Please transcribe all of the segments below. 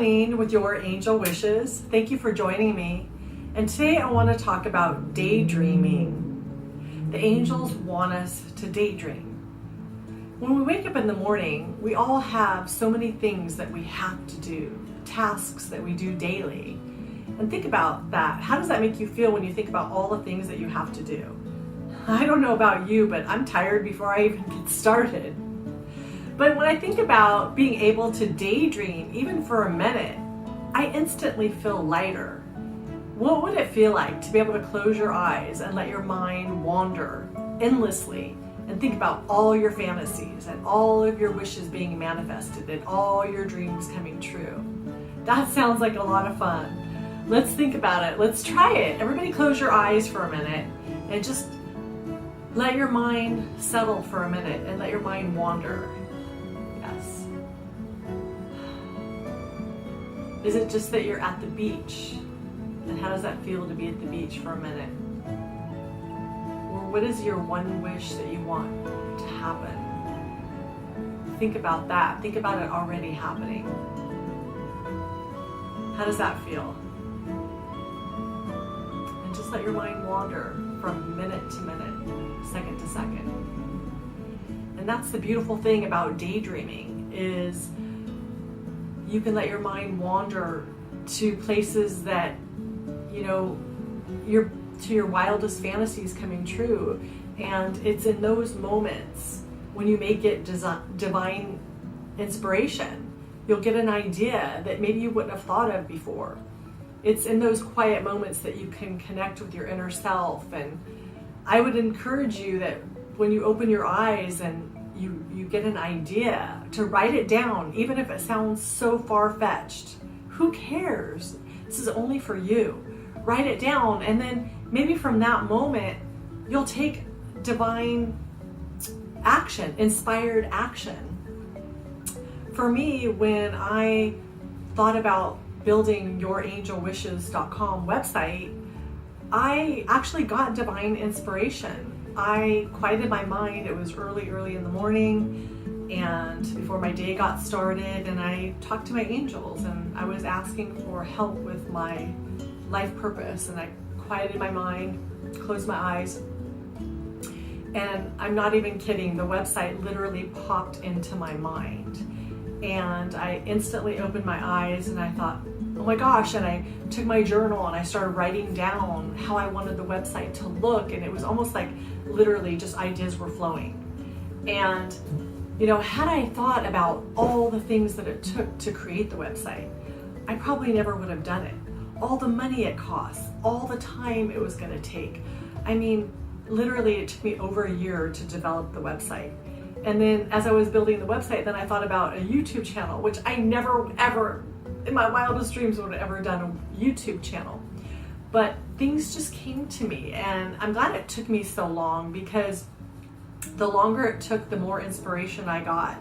Colleen with Your Angel Wishes. Thank you for joining me. And today I want to talk about daydreaming. The angels want us to daydream. When we wake up in the morning, we all have so many things that we have to do, tasks that we do daily. And think about that. How does that make you feel when you think about all the things that you have to do? I don't know about you, but I'm tired before I even get started. But when I think about being able to daydream, even for a minute, I instantly feel lighter. What would it feel like to be able to close your eyes and let your mind wander endlessly and think about all your fantasies and all of your wishes being manifested and all your dreams coming true? That sounds like a lot of fun. Let's think about it. Let's try it. Everybody close your eyes for a minute and just let your mind settle for a minute and let your mind wander. Yes. Is it just that you're at the beach? And how does that feel to be at the beach for a minute? Or what is your one wish that you want to happen? Think about that. Think about it already happening. How does that feel? And just let your mind wander from minute to minute, second to second. And that's the beautiful thing about daydreaming is you can let your mind wander to places that, you know, your wildest fantasies coming true. And it's in those moments when you make it divine inspiration, you'll get an idea that maybe you wouldn't have thought of before. It's in those quiet moments that you can connect with your inner self. And I would encourage you that when you open your eyes and you get an idea, to write it down, even if it sounds so far-fetched. Who cares? This is only for you. Write it down, and then maybe from that moment, you'll take divine action, inspired action. For me, when I thought about building YourAngelWishes.com website, I actually got divine inspiration. I quieted my mind. It was early in the morning and before my day got started, and I talked to my angels and I was asking for help with my life purpose, and I quieted my mind, closed my eyes, and I'm not even kidding, the website literally popped into my mind. And I instantly opened my eyes and I thought, oh my gosh, and I took my journal and I started writing down how I wanted the website to look, and it was almost like literally just ideas were flowing. And you know, had I thought about all the things that it took to create the website, I probably never would have done it. All the money it costs, all the time it was going to take. I mean, literally it took me over a year to develop the website. And then as I was building the website, then I thought about a YouTube channel, which I never ever in my wildest dreams would have ever done a YouTube channel. But things just came to me, and I'm glad it took me so long, because the longer it took, the more inspiration I got.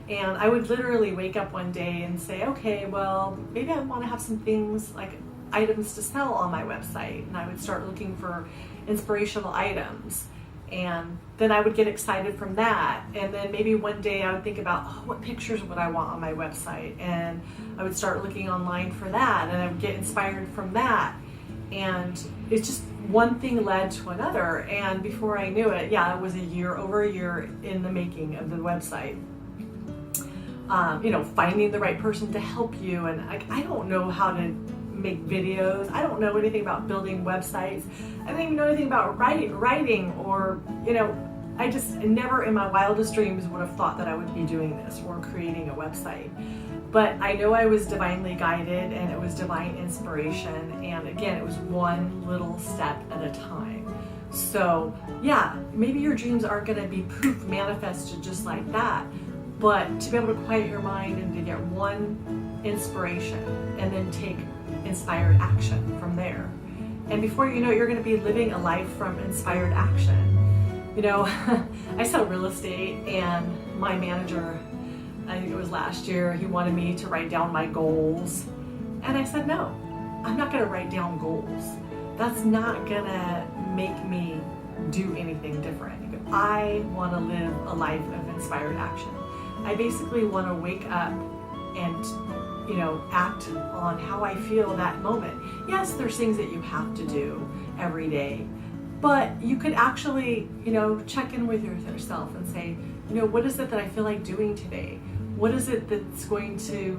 And I would literally wake up one day and say, okay, well, maybe I want to have some things like items to sell on my website. And I would start looking for inspirational items. And then I would get excited from that. And then maybe one day I would think about, oh, what pictures would I want on my website? And I would start looking online for that, and I would get inspired from that. And it's just one thing led to another. And before I knew it, yeah, it was over a year in the making of the website. You know, finding the right person to help you. And I don't know how to make videos. I don't know anything about building websites. I don't even know anything about writing or, you know, I just never in my wildest dreams would have thought that I would be doing this or creating a website. But I know I was divinely guided, and it was divine inspiration. And again, it was one little step at a time. So yeah, maybe your dreams aren't going to be poof manifested just like that. But to be able to quiet your mind and to get one inspiration and then take inspired action from there. And before you know it, you're going to be living a life from inspired action. You know, I sell real estate, and my manager, I think it was last year, he wanted me to write down my goals. And I said, no, I'm not going to write down goals. That's not going to make me do anything different. I want to live a life of inspired action. I basically want to wake up and act on how I feel that moment. Yes, there's things that you have to do every day, but you could actually, check in with yourself and say, what is it that I feel like doing today? What is it that's going to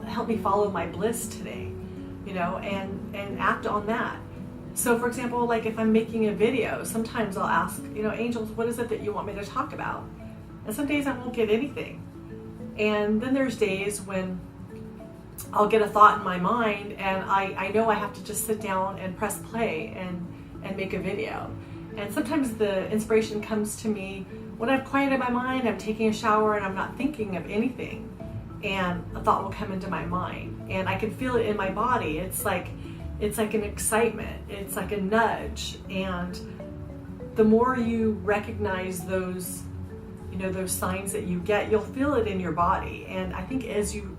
help me follow my bliss today? And act on that. So for example, like if I'm making a video, sometimes I'll ask, angels, what is it that you want me to talk about? And some days I won't get anything. And then there's days when I'll get a thought in my mind and I know I have to just sit down and press play and make a video. And sometimes the inspiration comes to me when I've quieted my mind, I'm taking a shower and I'm not thinking of anything. And a thought will come into my mind and I can feel it in my body. It's like an excitement. It's like a nudge. And the more you recognize those signs that you get, you'll feel it in your body. And I think as you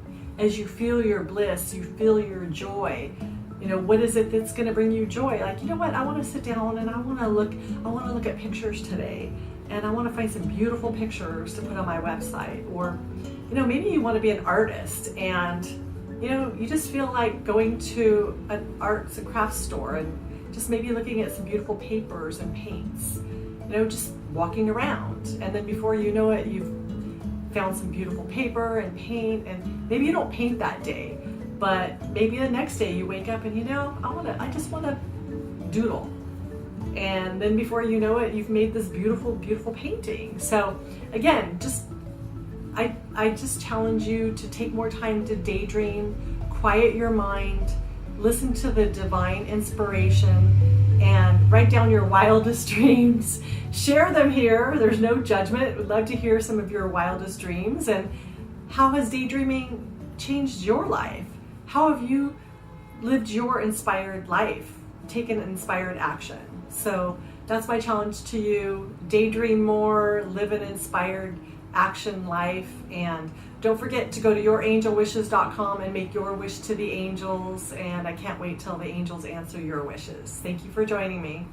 feel your bliss, you feel your joy. What is it that's going to bring you joy? Like, what? I want to sit down and I want to look at pictures today, and I want to find some beautiful pictures to put on my website. Or, maybe you want to be an artist and, you just feel like going to an arts and crafts store and just maybe looking at some beautiful papers and paints, just walking around. And then before you know it, you've found some beautiful paper and paint, and maybe you don't paint that day, but maybe the next day you wake up and I just want to doodle. And then before you know it, you've made this beautiful, beautiful painting. So again, I just challenge you to take more time to daydream, quiet your mind, listen to the divine inspiration, and write down your wildest dreams. Share them here. There's no judgment. Would love to hear some of your wildest dreams. And how has daydreaming changed your life? How have you lived your inspired life? Taken inspired action. So that's my challenge to you. Daydream more, live an inspired action life, and don't forget to go to yourangelwishes.com and make your wish to the angels. And I can't wait till the angels answer your wishes. Thank you for joining me.